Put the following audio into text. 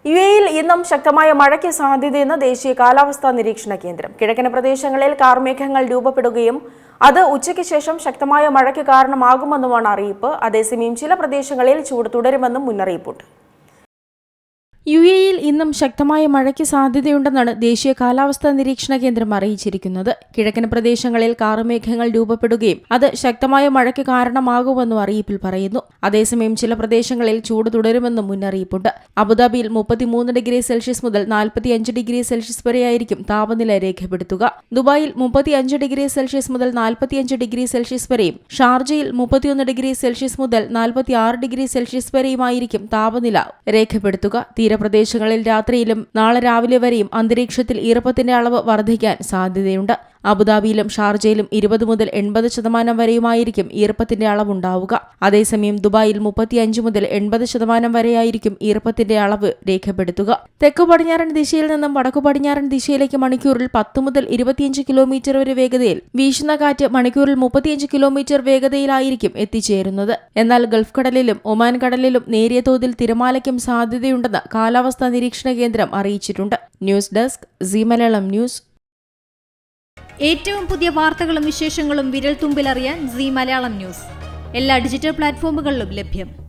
യുഎഇയിൽ ഇന്നും ശക്തമായ മഴയ്ക്ക് സാധ്യതയെന്ന് ദേശീയ കാലാവസ്ഥാ നിരീക്ഷണ കേന്ദ്രം. കിഴക്കൻ പ്രദേശങ്ങളിൽ കാർമേഘങ്ങൾ രൂപപ്പെടുകയും അത് ഉച്ചയ്ക്ക് ശേഷം ശക്തമായ മഴയ്ക്ക് കാരണമാകുമെന്നുമാണ് അറിയിപ്പ്. അതേസമയം ചില പ്രദേശങ്ങളിൽ ചൂട് തുടരുമെന്നും മുന്നറിയിപ്പുണ്ട്. യുഎഇയിൽ ഇന്നും ശക്തമായ മഴയ്ക്ക് സാധ്യതയുണ്ടെന്നാണ് ദേശീയ കാലാവസ്ഥാ നിരീക്ഷണ കേന്ദ്രം അറിയിച്ചിരിക്കുന്നത്. കിഴക്കൻ പ്രദേശങ്ങളിൽ കാർമേഘങ്ങൾ രൂപപ്പെടുകയും അത് ശക്തമായ മഴയ്ക്ക് കാരണമാകുമെന്നും അറിയിപ്പിൽ പറയുന്നു. അതേസമയം ചില പ്രദേശങ്ങളിൽ ചൂട് തുടരുമെന്നും മുന്നറിയിപ്പുണ്ട്. അബുദാബിയിൽ 33 ഡിഗ്രി സെൽഷ്യസ് മുതൽ 45 ഡിഗ്രി സെൽഷ്യസ് വരെയായിരിക്കും താപനില രേഖപ്പെടുത്തുക. ദുബായിൽ 35 ഡിഗ്രി സെൽഷ്യസ് മുതൽ 45 ഡിഗ്രി സെൽഷ്യസ് വരെയും ഷാർജയിൽ 31 ഡിഗ്രി സെൽഷ്യസ് മുതൽ 46 ഡിഗ്രി സെൽഷ്യസ് വരെയുമായിരിക്കും താപനില രേഖപ്പെടുത്തുക. പ്രദേശങ്ങളിൽ രാത്രിയിലും നാളെ രാവിലെ വരെയും അന്തരീക്ഷത്തിൽ ഈർപ്പത്തിന്റെ അളവ് വർദ്ധിക്കാൻ സാധ്യതയുണ്ട്. അബുദാബിയിലും ഷാർജയിലും 20 മുതൽ 80% വരെയുമായിരിക്കും ഈർപ്പത്തിന്റെ അളവുണ്ടാവുക. അതേസമയം ദുബായിൽ 35 മുതൽ 80% വരെയായിരിക്കും ഈർപ്പത്തിന്റെ അളവ് രേഖപ്പെടുത്തുക. തെക്കു പടിഞ്ഞാറൻ ദിശയിൽ നിന്നും വടക്കു പടിഞ്ഞാറൻ ദിശയിലേക്ക് മണിക്കൂറിൽ 10 മുതൽ 25 കിലോമീറ്റർ വരെ വേഗതയിൽ വീശുന്ന കാറ്റ് മണിക്കൂറിൽ 35 കിലോമീറ്റർ വേഗതയിലായിരിക്കും എത്തിച്ചേരുന്നത്. എന്നാൽ ഗൾഫ് കടലിലും ഒമാൻ കടലിലും നേരിയ തോതിൽ തിരമാലയ്ക്കും സാധ്യതയുണ്ടെന്ന് കാലാവസ്ഥാ നിരീക്ഷണ കേന്ദ്രം അറിയിച്ചിട്ടുണ്ട്. News desk Zee Malayalam news. ഏറ്റവും പുതിയ വാർത്തകളും വിശേഷങ്ങളും വിരൽ തുമ്പിലറിയാൻ സീ മലയാളം ന്യൂസ് എല്ലാ ഡിജിറ്റൽ പ്ലാറ്റ്ഫോമുകളിലും ലഭ്യം.